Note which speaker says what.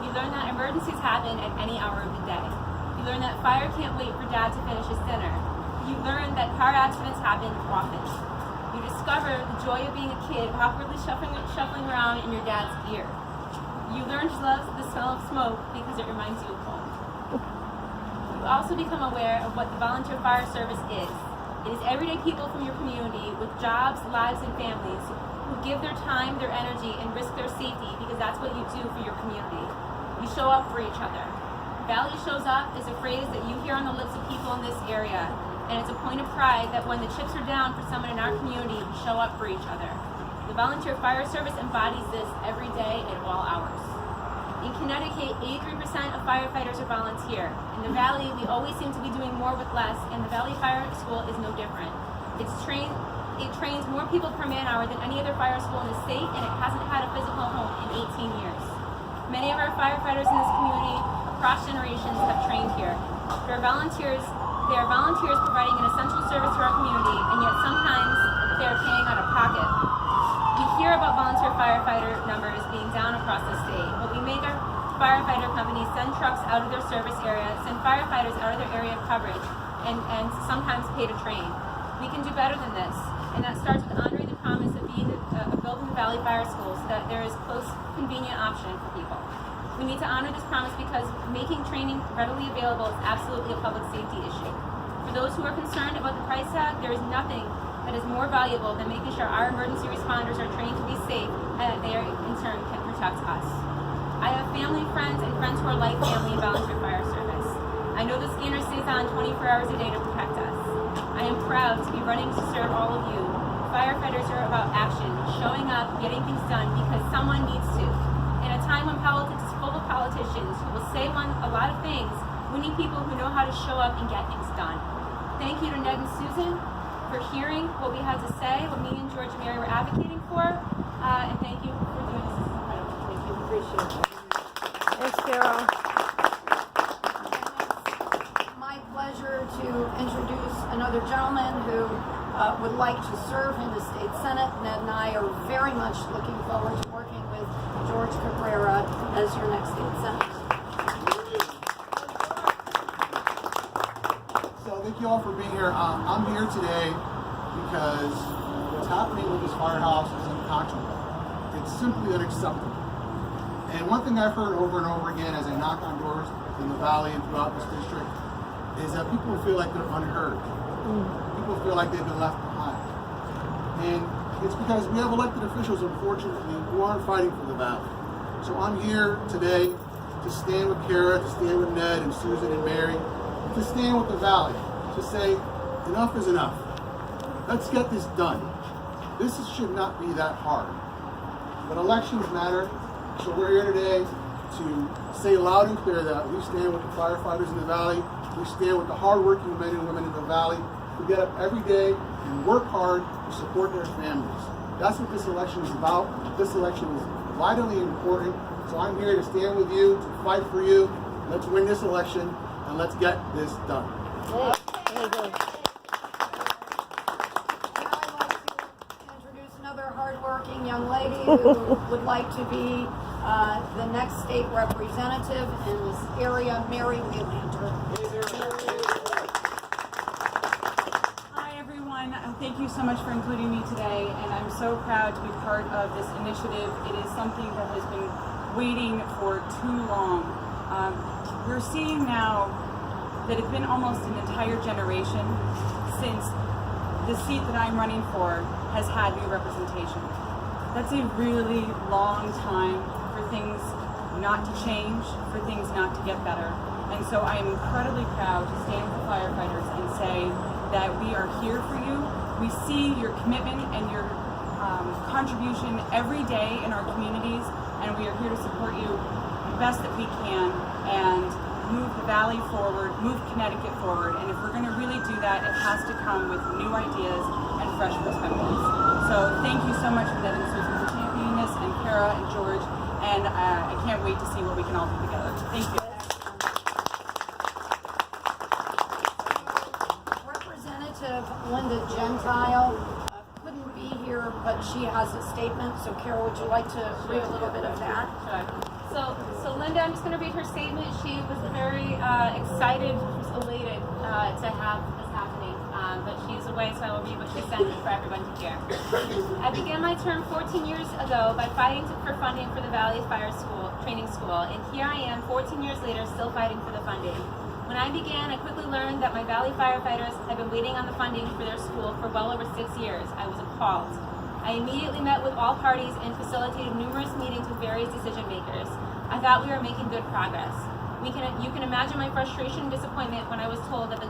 Speaker 1: You learn that emergencies happen at any hour of the day. You learn that fire can't wait for Dad to finish his dinner. You learn that car accidents happen often. You discover the joy of being a kid awkwardly shuffling around in your dad's gear. You learn to love the smell of smoke because it reminds you of home. You also become aware of what the volunteer fire service is. It is everyday people from your community with jobs, lives, and families who give their time, their energy, and risk their safety because that's what you do for your community. You show up for each other. Valley shows up is a phrase that you hear on the lips of people in this area, and it's a point of pride that when the chips are down for someone in our community, we show up for each other. The volunteer fire service embodies this every day at all hours. In Connecticut, 83% of firefighters are volunteer. In the Valley, we always seem to be doing more with less, and the Valley Fire School is no different. It trains more people per man hour than any other fire school in the state, and it hasn't had a physical home in 18 years. Many of our firefighters in this community across generations have trained here. They are volunteers providing an essential service to our community, and yet sometimes they are paying out of pocket. We hear about volunteer firefighter numbers being down across the state, but we make our firefighter companies send trucks out of their service area, send firefighters out of their area of coverage, and sometimes pay to train. We can do better than this, and that starts with honoring the promise of building the Valley Fire School so that there is close, convenient option for people. We need to honor this promise because making training readily available is absolutely a public safety issue. For those who are concerned about the price tag, there is nothing that is more valuable than making sure our emergency responders are trained to be safe and that they in turn can protect us. I have family, friends, and friends who are like family in volunteer fire service. I know the scanner stays on 24 hours a day to protect us. I am proud to be running to serve all of you. Firefighters are about action, showing up, getting things done because someone needs to. In a time when politics is full of politicians who will say a lot of things, we need people who know how to show up and get things done. Thank you to Ned and Susan for hearing what we had to say, what me and George and Mary were advocating for, and thank you for doing this. This is incredible. Thank you. Appreciate it.
Speaker 2: Thanks, Kara.
Speaker 3: It's my pleasure to introduce another gentleman who would like to serve in the state senate. Ned and I are very much looking forward to working with George Cabrera as your next state senator.
Speaker 4: So thank you all for being here. I'm here today because what's happening with this firehouse is unconscionable. It's simply unacceptable. And one thing I've heard over and over again as I knock on doors in the Valley and throughout this district is that people feel like they're unheard. People feel like they've been left behind. And it's because we have elected officials, unfortunately, who aren't fighting for the Valley. So I'm here today to stand with Kara, to stand with Ned and Susan and Mary, to stand with the Valley, to say enough is enough. Let's get this done. This should not be that hard. But elections matter, so we're here today to say loud and clear that we stand with the firefighters in the Valley. We stand with the hardworking men and women in the Valley who get up every day and work hard to support their families. That's what this election is about. This election is vitally important. So I'm here to stand with you, to fight for you. Let's win this election and let's get this done.
Speaker 3: Now I'd like to introduce another hardworking young lady who would like to be the next state representative in this area, Mary Wheelander.
Speaker 5: Hi everyone, thank you so much for including me today, and I'm so proud to be part of this initiative. It is something that has been waiting for too long. We're seeing now that it's been almost an entire generation since the seat that I'm running for has had new representation. That's a really long time for things not to change, for things not to get better. And so I am incredibly proud to stand with the firefighters and say that we are here for you. We see your commitment and your contribution every day in our communities, and we are here to support you the best that we can and move the Valley forward, move Connecticut forward. And if we're going to really do that, it has to come with new ideas and fresh perspectives. So thank you so much for that, and Susan, for championing this, and Kara and George, and I can't wait to see what we can all do together. Thank you.
Speaker 3: Representative Linda Gentile couldn't be here here, but she has a statement. So Kara, would you like to read a little bit of that?
Speaker 1: Sure. So Linda, I'm just going to read her statement. She was very excited, elated to have this happening, but she's away, so I will read what she sent for everyone to hear. I began my term 14 years ago by fighting for funding for the Valley Fire Training School, and here I am 14 years later still fighting for the funding. When I began, I quickly learned that my Valley firefighters had been waiting on the funding for their school for well over 6 years. I was appalled. I immediately met with all parties and facilitated numerous meetings with various decision makers. I thought we were making good progress. You can imagine my frustration and disappointment when I was told that the